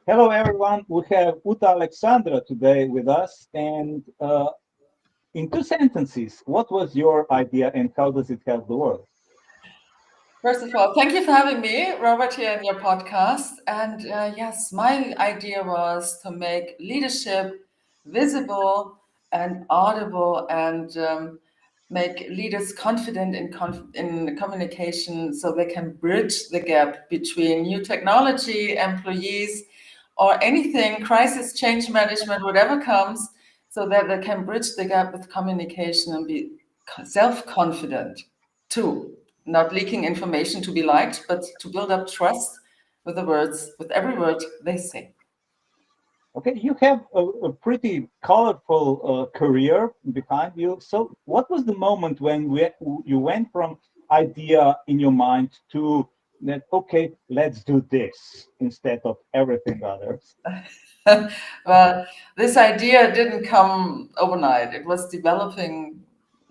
Hello, everyone. We have Uta-Alexandra today with us. And in two sentences, what was your idea and how does it help the world? First of all, thank you for having me, Robert, here in your podcast. And yes, my idea was to make leadership visible and audible and make leaders confident in communication so they can bridge the gap between new technology, employees, or anything, crisis, change management, whatever comes, so that they can bridge the gap with communication and be self-confident too. Not leaking information to be liked, but to build up trust with the words, with every word they say. Okay, you have a pretty colorful career behind you. So, what was the moment when you went from idea in your mind to that, okay, let's do this instead of everything others? Well, this idea didn't come overnight. It was developing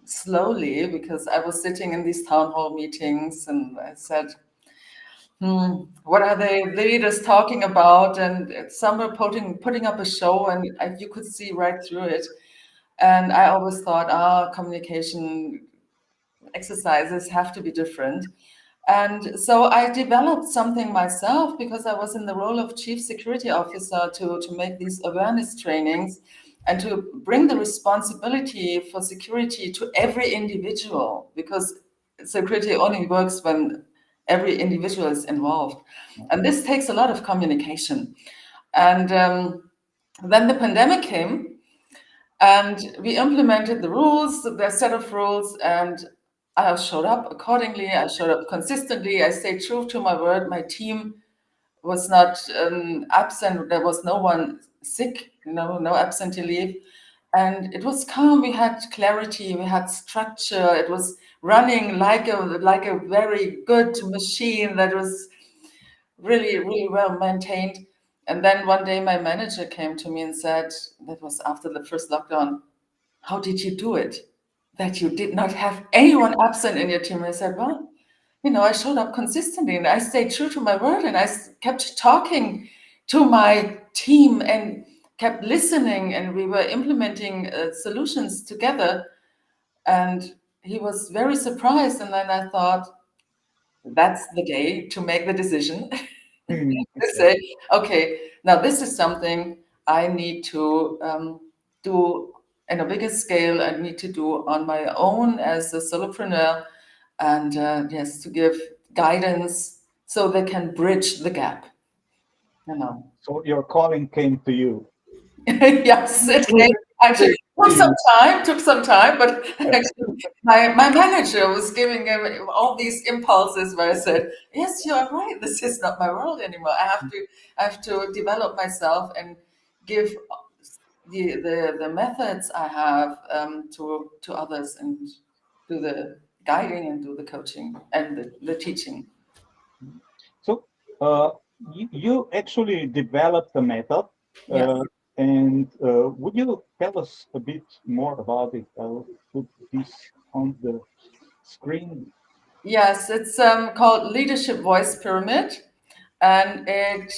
slowly because I was sitting in these town hall meetings and I said, what are the leaders talking about? And some were putting up a show and you could see right through it. And I always thought, communication exercises have to be different. And so I developed something myself because I was in the role of chief security officer to make these awareness trainings and to bring the responsibility for security to every individual, because security only works when every individual is involved. And this takes a lot of communication. And then the pandemic came and we implemented the rules, the set of rules, and I showed up accordingly. I showed up consistently. I stayed true to my word. My team was not absent. There was no one sick, no absentee leave. And it was calm. We had clarity. We had structure. It was running like a very good machine that was really, really well maintained. And then one day my manager came to me and said, that was after the first lockdown, how did you do it? That you did not have anyone absent in your team. I said, well, I showed up consistently and I stayed true to my word and I kept talking to my team and kept listening and we were implementing solutions together. And he was very surprised. And then I thought, that's the day to make the decision to Okay. say, okay, now this is something I need to do in a bigger scale. I need to do on my own as a solopreneur, and yes, to give guidance so they can bridge the gap. You know. So, your calling came to you. Yes, it Through came. the Actually, team. took some time, but actually, my manager was giving him all these impulses where I said, "Yes, you are right. This is not my world anymore. I have to develop myself and give the methods I have to others and do the guiding and do the coaching and the teaching." So, uh, you actually developed a method, Yes. and would you tell us a bit more about it? I'll put this on the screen. Yes, it's called Leadership Voice Pyramid, and it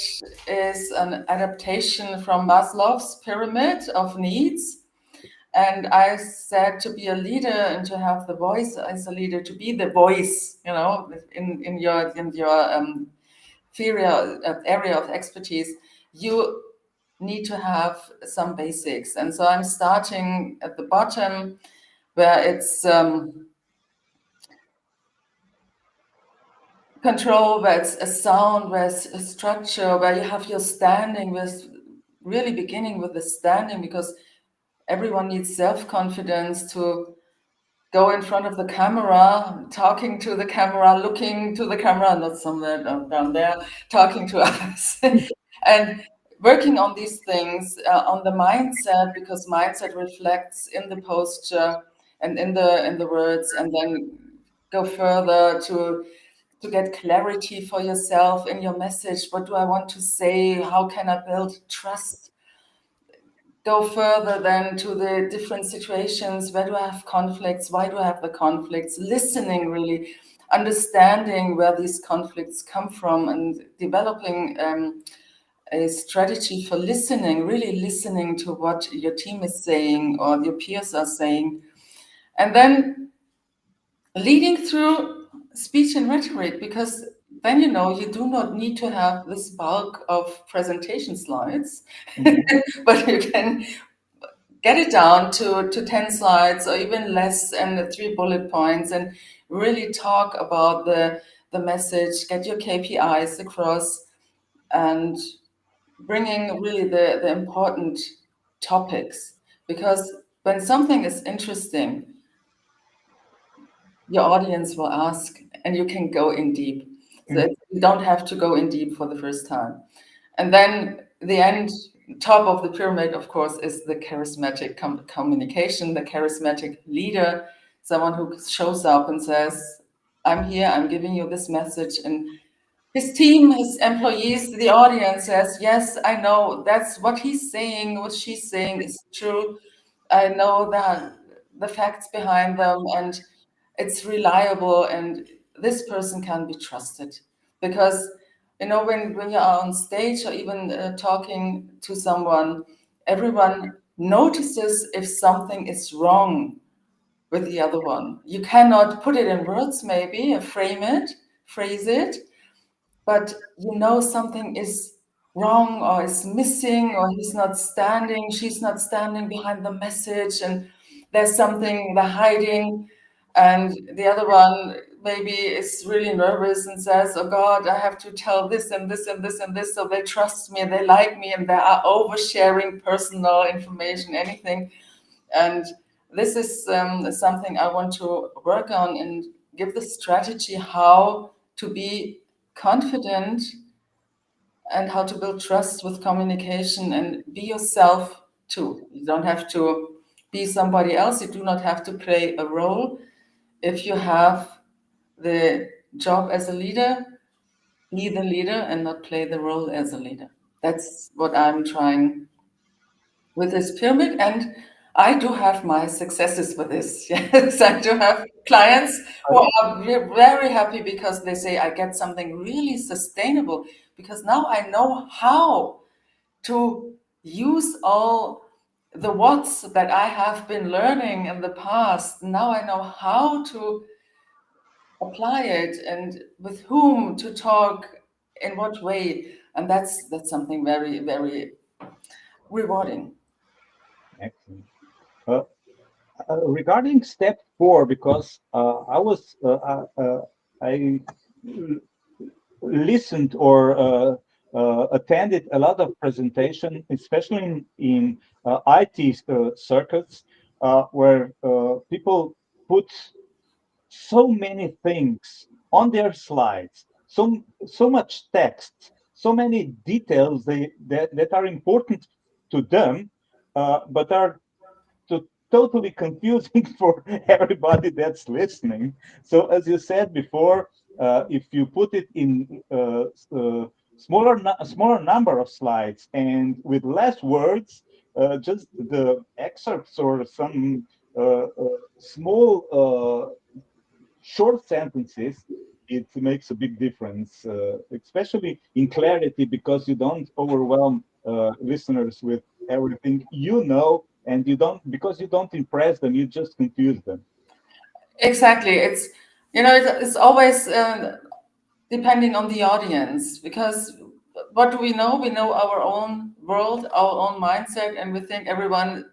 is an adaptation from Maslow's pyramid of needs. And I said to be a leader and to have the voice as a leader, to be the voice, in your area of expertise, you need to have some basics. And so I'm starting at the bottom, where it's control, where it's a sound, where it's a structure, where you have your standing, with really beginning with the standing, because everyone needs self-confidence to go in front of the camera, talking to the camera, looking to the camera, not somewhere down there, talking to us, and working on these things, on the mindset, because mindset reflects in the posture and in the words, and then go further to get clarity for yourself in your message. What do I want to say? How can I build trust? Go further then to the different situations. Where do I have conflicts? Why do I have the conflicts? Listening, really understanding where these conflicts come from, and developing a strategy for listening, really listening to what your team is saying or your peers are saying, and then leading through speech and rhetoric, because then you do not need to have this bulk of presentation slides, Mhm. but you can get it down to 10 slides or even less and 3 bullet points, and really talk about the message, get your KPIs across, and bringing really the important topics. Because when something is interesting, your audience will ask and you can go in deep. So Mhm. you don't have to go in deep for the first time. And then the end, top of the pyramid, of course, is the charismatic communication, the charismatic leader, someone who shows up and says, I'm here, I'm giving you this message. And his team, his employees, the audience says, yes, I know that's what he's saying, what she's saying is true. I know that the facts behind them, and it's reliable, and this person can be trusted. Because when you are on stage or even talking to someone, everyone notices if something is wrong with the other one. You cannot put it in words, maybe, or phrase it, but something is wrong or is missing, or he's not standing, she's not standing behind the message, and there's something they're hiding. And the other one maybe is really nervous and says, oh God, I have to tell this and this and this and this, so they trust me and they like me, and they are oversharing personal information, anything. And this is something I want to work on and give the strategy how to be confident and how to build trust with communication and be yourself too. You don't have to be somebody else. You do not have to play a role. If you have the job as a leader, be the leader and not play the role as a leader. That's what I'm trying with this pyramid. And I do have my successes with this. Yes, I do have clients who are very happy because they say I get something really sustainable, because now I know how to use all the what's that I have been learning in the past. Now I know how to apply it and with whom to talk, in what way. And that's something very, very rewarding. Excellent. Uh, Regarding step 4, because I listened or attended a lot of presentation, especially in IT circuits, where people put so many things on their slides, so much text, so many details that are important to them, but are totally confusing for everybody that's listening. So, as you said before, if you put it in a smaller number of slides and with less words, just the excerpts or some small short sentences, it makes a big difference, especially in clarity, because you don't overwhelm listeners with everything and you don't, because you don't impress them, you just confuse them. Exactly. It's always depending on the audience, because what do we know? We know our own world, our own mindset, and we think everyone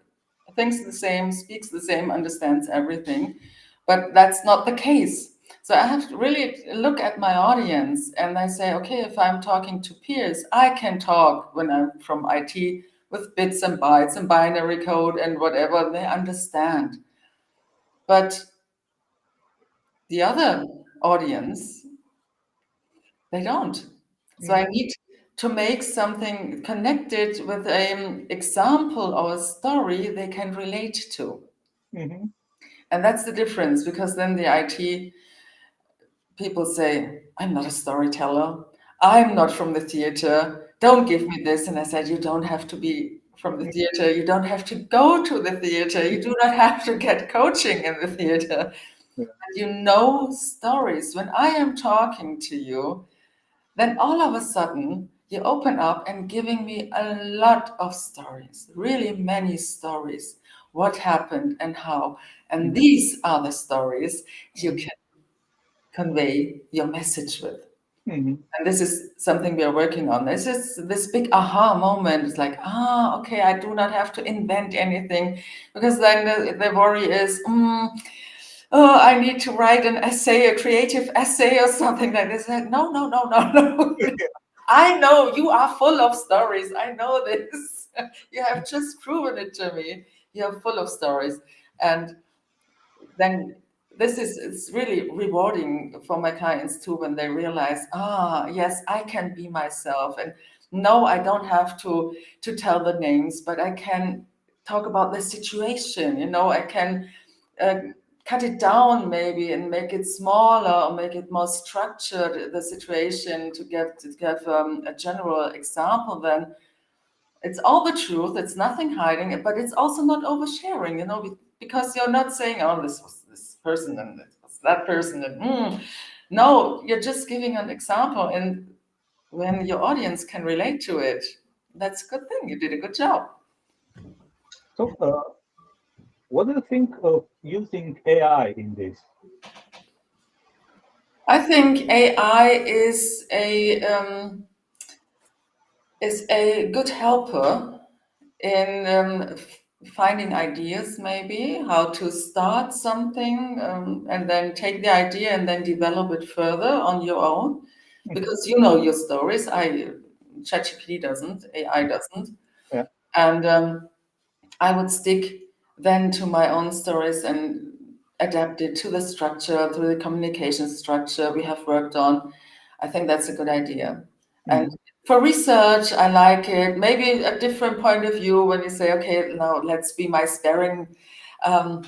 thinks the same, speaks the same, understands everything. But that's not the case. So I have to really look at my audience and I say, okay, if I'm talking to peers, I can talk when I'm from IT with bits and bytes and binary code and whatever they understand. But the other audience, they don't. So I Mhm. need to make something connected with an example or a story they can relate to. Mhm. And that's the difference, because then the IT people say, I'm not a storyteller. I'm not from the theater. Don't give me this. And I said, you don't have to be from the theater. You don't have to go to the theater. You do not have to get coaching in the theater. Yeah. You know stories. When I am talking to you, then all of a sudden you open up and giving me a lot of stories, really many stories, what happened and how. And Mhm. these are the stories you Mhm. can convey your message with. Mhm. And this is something we are working on. This is this big aha moment. It's like, okay, I do not have to invent anything, because then the worry is, oh, I need to write an essay, a creative essay or something like this. Like, no, no, no, no, no. I know you are full of stories. I know this. You have just proven it to me. You're full of stories. And then this is, it's really rewarding for my clients too, when they realize, yes, I can be myself. And no, I don't have to tell the names, but I can talk about the situation. I can uh, cut it down maybe and make it smaller or make it more structured, the situation, to give a general example. Then it's all the truth, it's nothing hiding it, but it's also not oversharing, because you're not saying, oh, this was this person and this was that person, and no, you're just giving an example. And when your audience can relate to it, that's a good thing. You did a good job. So, what do you think of using AI in this? I think AI is a good helper in finding ideas, maybe how to start something, and then take the idea and then develop it further on your own, Mhm. because you know your stories. ChatGPT doesn't, AI doesn't, Yeah. and I would stick then to my own stories and adapt it to the structure, to the communication structure we have worked on. I think that's a good idea. And Mhm. for research, I like it. Maybe a different point of view when you say, okay, now let's be my sparring. Um,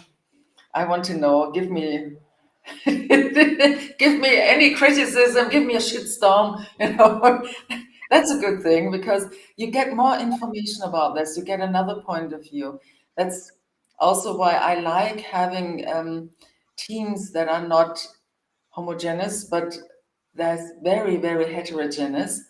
I want to know, give me give me any criticism, give me a shitstorm, That's a good thing, because you get more information about this, you get another point of view. That's also why I like having teams that are not homogeneous, but that's very, very heterogeneous.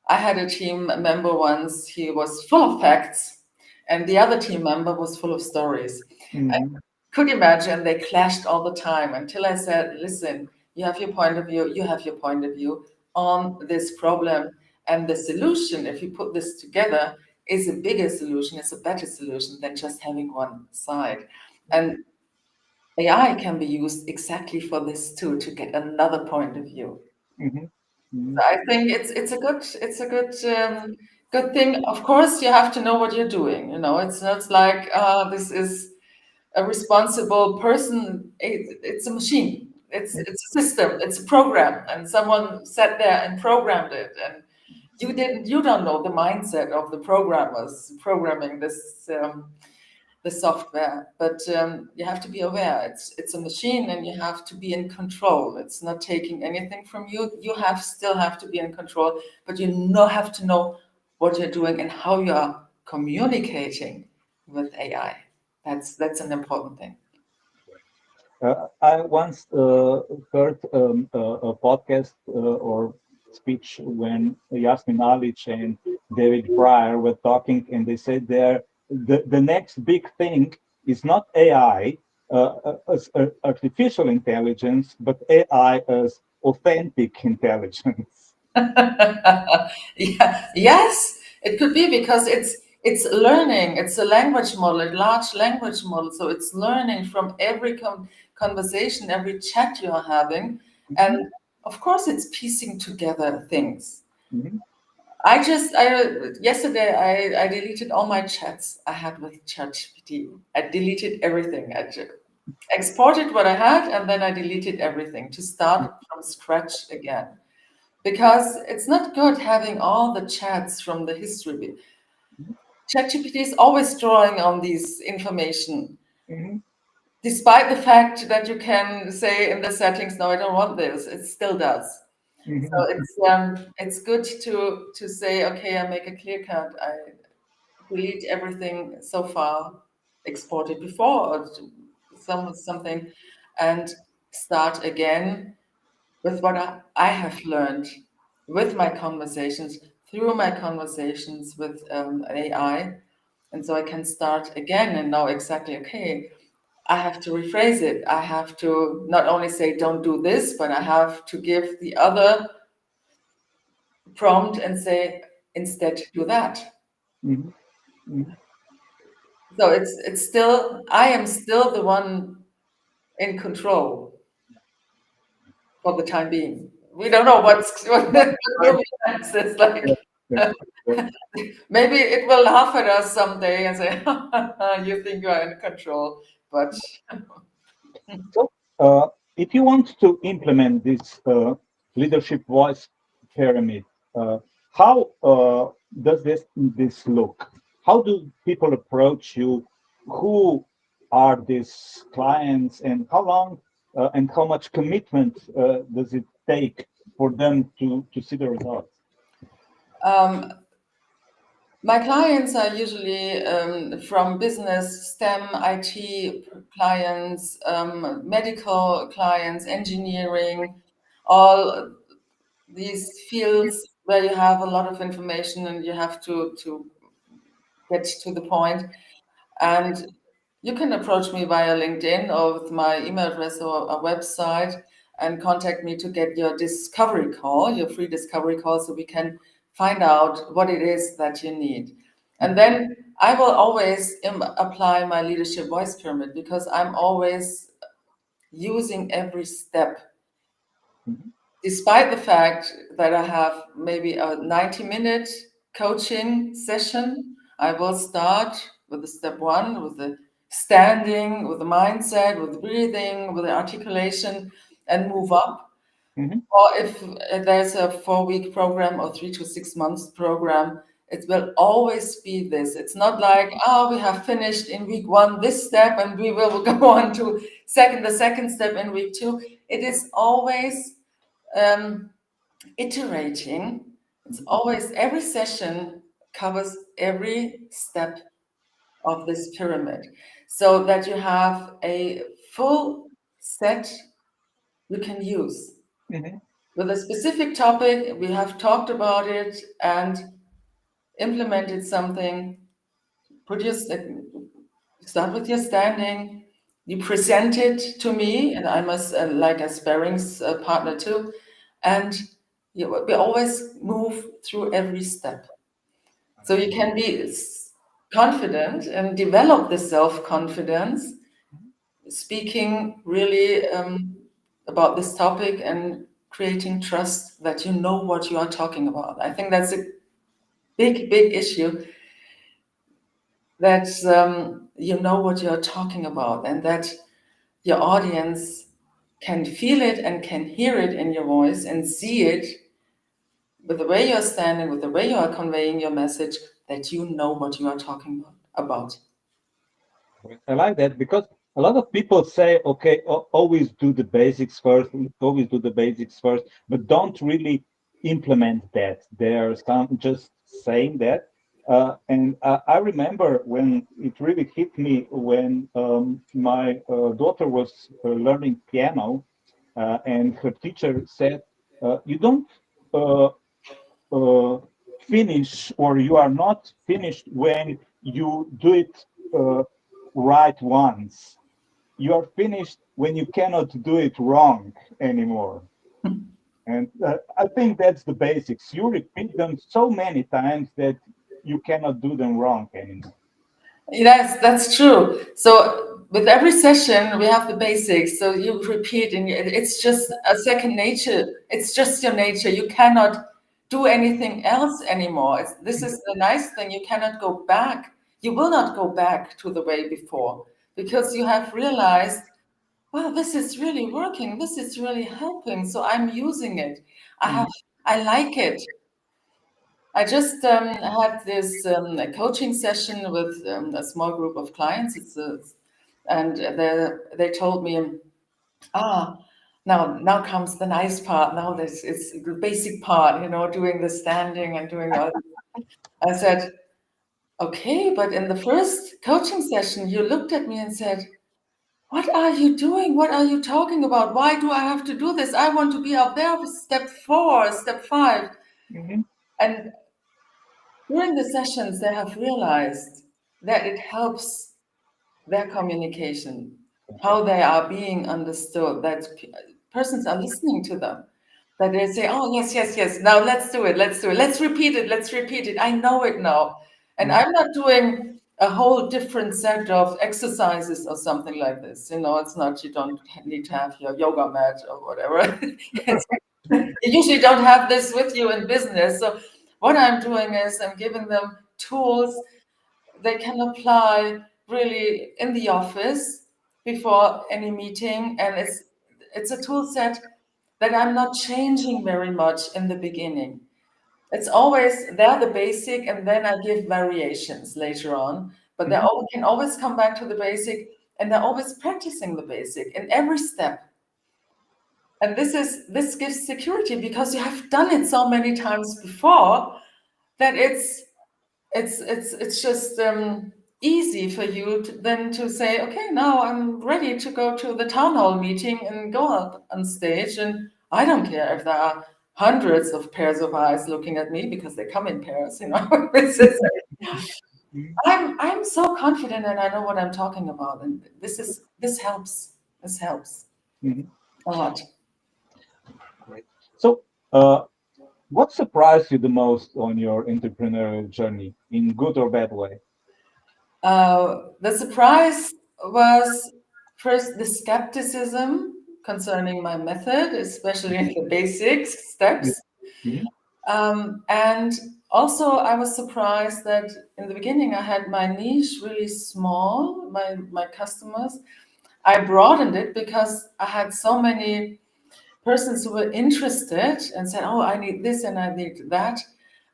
I had a team member once, he was full of facts, and the other team member was full of stories. Mhm. Could imagine they clashed all the time, until I said, listen, you have your point of view, you have your point of view on this problem. And the solution, if you put this together, is a bigger solution, it's a better solution than just having one side. And AI can be used exactly for this too, to get another point of view. Mhm. So Mhm. I think it's a good thing. Of course, you have to know what you're doing. It's not like this is a responsible person. It's a machine. It's a system. It's a program, and someone sat there and programmed it. And you don't know the mindset of the programmers programming the software. But you have to be aware. It's a machine, and you have to be in control. It's not taking anything from you. You still have to be in control, but you have to know what you're doing and how you are communicating with AI. That's an important thing. I once heard a podcast or speech when Yasmin Alic and David Fryer were talking, and they said there the next big thing is not AI as artificial intelligence, but AI as authentic intelligence. Yeah, yes, it could be, because it's learning. It's a language model, a large language model. So it's learning from every conversation, every chat you're having, Mhm. and of course, it's piecing together things. Mhm. I yesterday I deleted all my chats I had with ChatGPT. I deleted everything. I exported what I had, and then I deleted everything to start from scratch again, because it's not good having all the chats from the history. ChatGPT is always drawing on these information, Mhm. despite the fact that you can say in the settings, "No, I don't want this." It still does. So Mhm. it's good to say, "Okay, I make a clear cut. I delete everything so far exported before, or something, and start again with what I have learned with my conversations through my conversations with AI. And so I can start again and know exactly, okay, I have to rephrase it. I have to not only say, don't do this, but I have to give the other prompt and say, instead, do that. Mhm. Mhm. So it's still, I am still the one in control for the time being. We don't know what will be next. It's Yeah, like yeah, yeah. maybe it will laugh at us someday and say, "You think you are in control," but So, if you want to implement this leadership voice pyramid, uh, how does this look? How do people approach you? Who are these clients, and how long and how much commitment does it take for them to see the results? um, my clients are usually from business, STEM, IT clients, medical clients, engineering, all these fields where you have a lot of information and you have to get to the point. And you can approach me via LinkedIn or with my email address or a website and contact me to get your discovery call, your free discovery call, so we can find out what it is that you need. And then I will always apply my leadership voice pyramid because I'm always using every step, Mhm. despite the fact that I have maybe a 90-minute coaching session. I will start with the step one, with the standing, with the mindset, with the breathing, with the articulation, and move up. Mhm. Or if there's a 4-week program or 3 to 6 months program, it will always be this. It's not like, oh, we have finished in week one this step and we will go on to the second step in week two. It is always um, iterating. It's always, every session covers every step of this pyramid so that you have a full set you can use. Mhm. With a specific topic, we have talked about it and implemented something. Put your start with your standing. You present it to me, and I'm like a sparrings partner too. And we always move through every step. So you can be confident and develop the self-confidence, speaking really about this topic and creating trust that you know what you are talking about. I think that's a big, big issue that you know what you're talking about and that your audience can feel it and can hear it in your voice and see it with the way you're standing, with the way you are conveying your message, that you know what you are talking about. I like that because a lot of people say, okay, always do the basics first, always do the basics first, but don't really implement that. They're some just saying that. And I remember when it really hit me when my daughter was learning piano, and her teacher said, "You don't uh, uh, finish, or you are not finished when you do it right once. You are finished when you cannot do it wrong anymore." And I think that's the basics. You repeat them so many times that you cannot do them wrong anymore. Yes, that's true. So with every session, we have the basics. So you repeat, and it's just a second nature. It's just your nature. You cannot do anything else anymore. This is the nice thing. You cannot go back. You will not go back to the way before because you have realized, wow, this is really working. This is really helping. So I'm using it. I have, Mhm. I like it. I just had this a coaching session with a small group of clients. And they told me, ah, now comes the nice part. Now this is the basic part, doing the standing and doing all. I said, okay, but in the first coaching session, you looked at me and said, what are you doing? What are you talking about? Why do I have to do this? I want to be up there with step 4, step 5. Mhm. And During the sessions, they have realized that it helps their communication, how they are being understood, that persons are listening to them, that they say, oh, yes, yes, yes, now let's do it, let's do it, let's repeat it, I know it now. And Mhm. I'm not doing a whole different set of exercises or something like this. You know, it's not, you don't need to have your yoga mat or whatever. It's, you usually don't have this with you in business. So what I'm doing is I'm giving them tools they can apply really in the office before any meeting, and it's a tool set that I'm not changing very much in the beginning. It's always they're the basic, and then I give variations later on, but they Mhm. all can always come back to the basic, and they're always practicing the basic in every step. And this gives security because you have done it so many times before that it's just easy for you to, then to say, okay, now I'm ready to go to the town hall meeting and go up on stage, and I don't care if there are hundreds of pairs of eyes looking at me because they come in pairs, you know. Mhm. I'm so confident and I know what I'm talking about, and this helps. This helps Mhm. a lot. Great. So, uh, what surprised you the most on your entrepreneurial journey, in good or bad way? The surprise was first the skepticism concerning my method, especially the basics Yeah. steps. Mhm. And also, I was surprised that in the beginning I had my niche really small, my customers. I broadened it because I had so many persons who were interested and said, oh, I need this and I need that.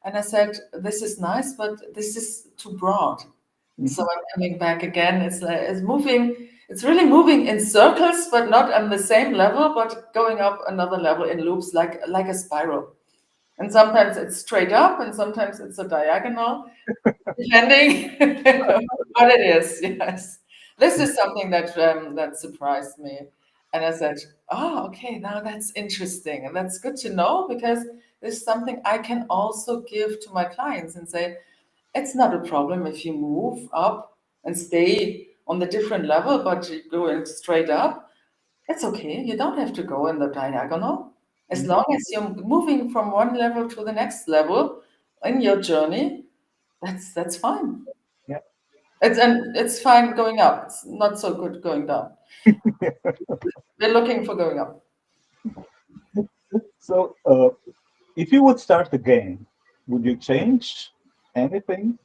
And I said, this is nice, but this is too broad. So Mhm. I'm coming back again. It's like it's moving. It's really moving in circles, but not on the same level, but going up another level in loops, like a spiral. And sometimes it's straight up, and sometimes it's a diagonal, depending what it is. Yes, this is something that surprised me, and I said, "Oh, okay, now that's interesting, and that's good to know because this is something I can also give to my clients and say." It's not a problem if you move up and stay on the different level, but you're going straight up. It's okay. You don't have to go in the diagonal. As Mhm. long as you're moving from one level to the next level in your journey, that's fine. Yeah. It's fine going up. It's not so good going down. We're looking for going up. So, if you would start again, would you change anything?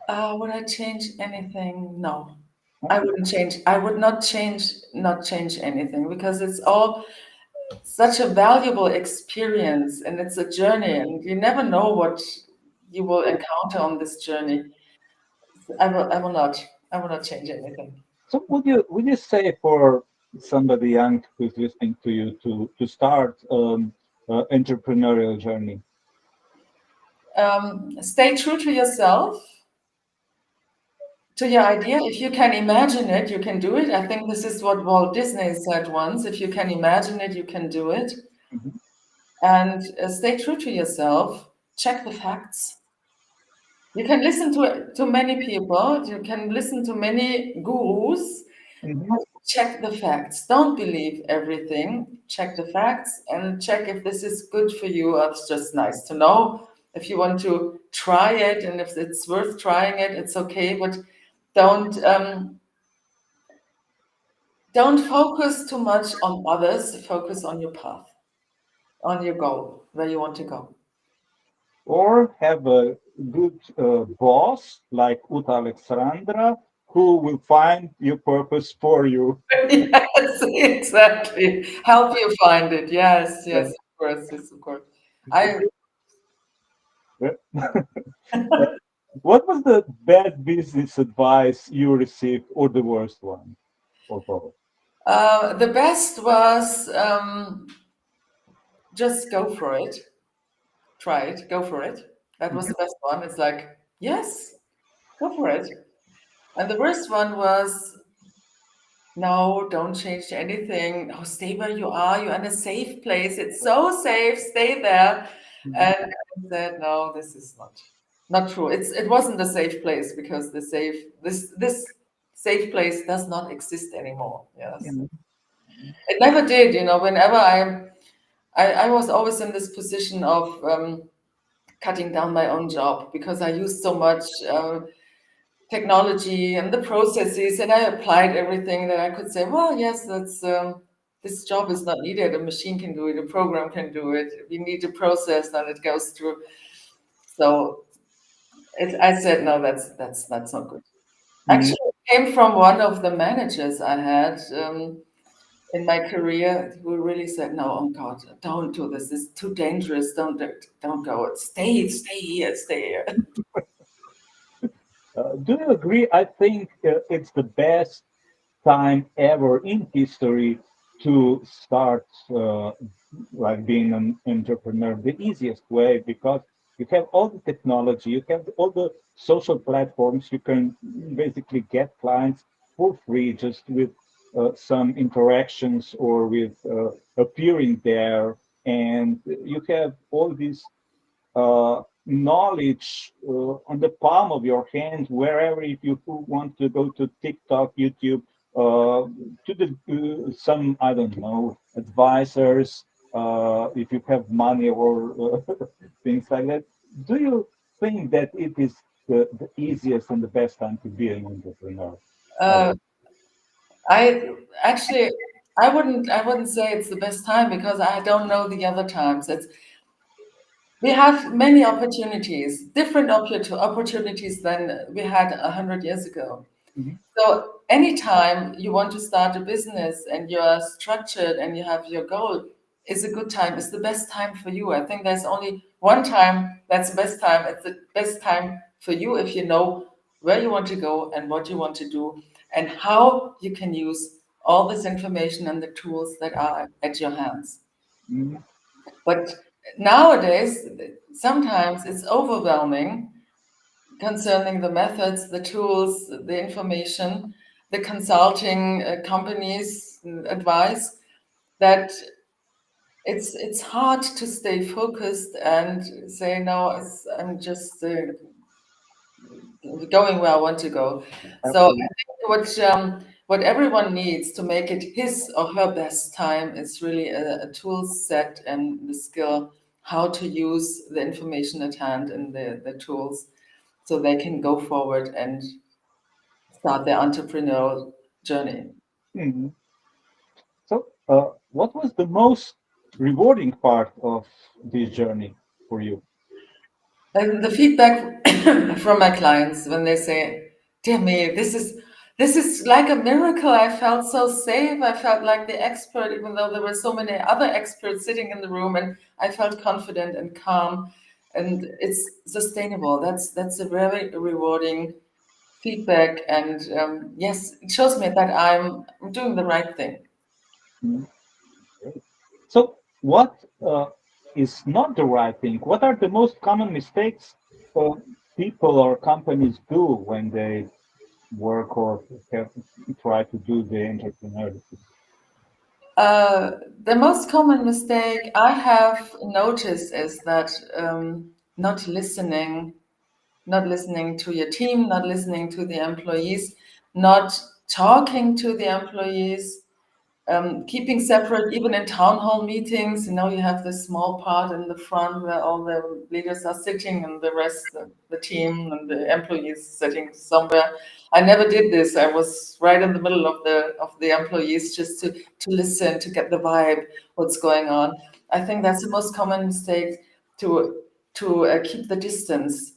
Would I change anything? No. I Okay. wouldn't change. I would not change anything because it's all such a valuable experience and it's a journey and you never know what you will encounter on this journey. I will not change anything. So, would you say for somebody young who's listening to you to start entrepreneurial journey? Stay true to yourself, to your idea. If you can imagine it, you can do it. I think this is what Walt Disney said once. If you can imagine it, you can do it. Mhm. And stay true to yourself. Check the facts. You can listen to many people. You can listen to many gurus. Mhm. Check the facts. Don't believe everything. Check the facts and check if this is good for you or it's just nice to know. If you want to try it and if it's worth trying it, it's okay. But don't don't focus too much on others. Focus on your path, on your goal, where you want to go. Or have a good boss like Uta-Alexandra who will find your purpose for you. Yes, exactly. Help you find it. Yes, Yeah. yes, of course, yes, of course. I Yeah. What was the bad business advice you received, or the worst one, or both? the best was just go for it. Try it. Go for it. That was Mhm. the best one. It's like, yes, go for it. And the worst one was, no, don't change anything. Oh, stay where you are. You're in a safe place. It's so safe. Stay there. Mhm. And I said, no, this is not true. It wasn't a safe place because this safe place does not exist anymore. Yes, Mhm. it never did. Whenever I was always in this position of cutting down my own job because I used so much technology and the processes, and I applied everything that I could say. Well, yes, that's. This job is not needed. A machine can do it. A program can do it. We need a process that it goes through. So I said, no, that's not good. Mhm. Actually, it came from one of the managers I had in my career who really said, no, oh God, don't do this. It's too dangerous. Don't go. Stay here, stay here. Do you agree? I think it's the best time ever in history to start like being an entrepreneur. The easiest way because you have all the technology, you have all the social platforms. You can basically get clients for free just with some interactions or with appearing there, and you have all these knowledge on the palm of your hand, wherever. If you want to go to TikTok, YouTube, to the some, I don't know, advisors, if you have money or things like that. Do you think that it is the easiest and the best time to be an entrepreneur ever? Uh, I actually I wouldn't say it's the best time because I don't know the other times. We have many opportunities, different opportunities than we had 100 years ago. Mhm. So anytime you want to start a business and you're structured and you have your goal, is a good time. It's the best time for you. I think there's only one time that's the best time. It's the best time for you if you know where you want to go and what you want to do and how you can use all this information and the tools that are at your hands. Mhm. But nowadays, sometimes it's overwhelming concerning the methods, the tools, the information, the consulting companies advice that it's hard to stay focused and say no. I'm just going where I want to go. So I Absolutely. think what everyone needs to make it his or her best time is really a tool set and the skill how to use the information at hand and the tools so they can go forward and start their entrepreneurial journey. Mhm. So, what was the most rewarding part of this journey for you? And the feedback from my clients when they say, "Dear me, this is like a miracle. I felt so safe. I felt like the expert, even though there were so many other experts sitting in the room, and I felt confident and calm, and it's sustainable." That's a very rewarding feedback, and yes, it shows me that I'm doing the right thing. Mhm. Great. So, what is not the right thing? What are the most common mistakes people or companies do when they work or have, try to do the entrepreneurship? Uh, the most common mistake I have noticed is that not listening, not listening to your team, not listening to the employees, not talking to the employees, keeping separate, even in town hall meetings. You have this small part in the front where all the leaders are sitting and the rest, the team and the employees sitting somewhere. I never did this. I was right in the middle of the employees just to listen, to get the vibe, what's going on. I think that's the most common mistake to keep the distance.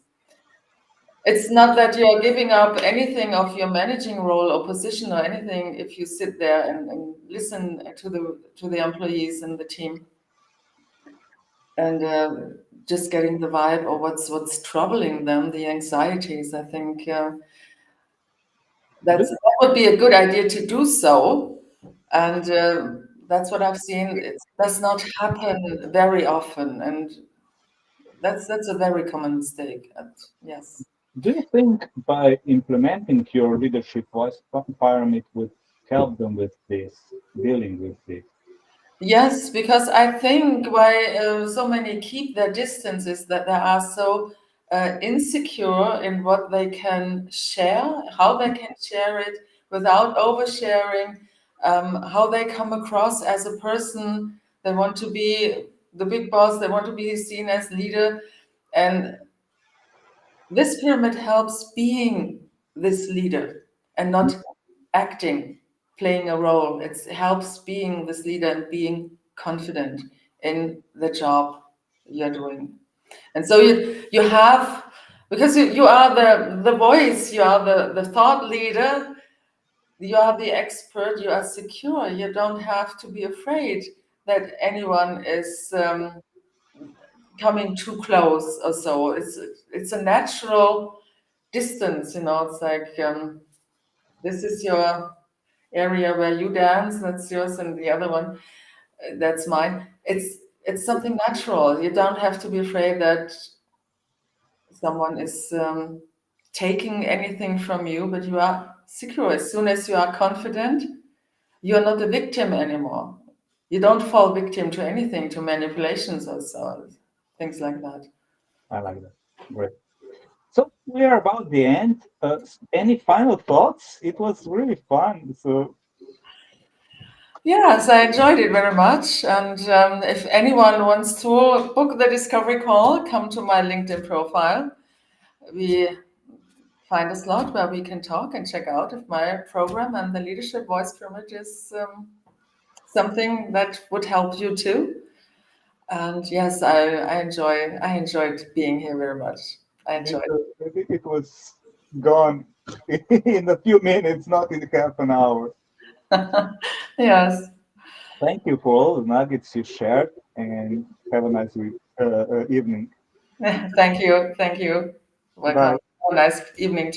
It's not that you're giving up anything of your managing role or position or anything if you sit there and listen to the employees and the team and just getting the vibe or what's troubling them, the anxieties. I think Do, that would be a good idea to do so, and that's what I've seen. It does not happen very often, and that's a very common mistake. And yes. do you think by implementing your leadership voice pyramid would help them with this, dealing with this? Yes, because I think why so many keep their distance is that they are so insecure in what they can share, how they can share it without oversharing, how they come across as a person. They want to be the big boss, they want to be seen as leader. And this pyramid helps being this leader and not acting, playing a role. It helps being this leader and being confident in the job you're doing. And so you have, because you are the voice, you are the thought leader, you are the expert, you are secure. You don't have to be afraid that anyone is coming too close or so. It's a natural distance, you know. It's like this is your area where you dance, that's yours, and the other one, that's mine. It's something natural. You don't have to be afraid that someone is taking anything from you, but you are secure. As soon as you are confident, you are not a victim anymore. You don't fall victim to anything, to manipulations or so, things like that. I like that. Great. So we are about the end. Any final thoughts? It was really fun. So Yes, I enjoyed it very much. And if anyone wants to book the discovery call, come to my LinkedIn profile. We find a slot where we can talk and check out if my program and the leadership voice pyramid is something that would help you too. And yes, I enjoyed being here very much. I me enjoyed too. It was gone in a few minutes, not in half an hour. it. Yes. Thank you for all the nuggets you shared, and have a nice evening. Thank you. Thank you. Welcome. Bye. Have a nice evening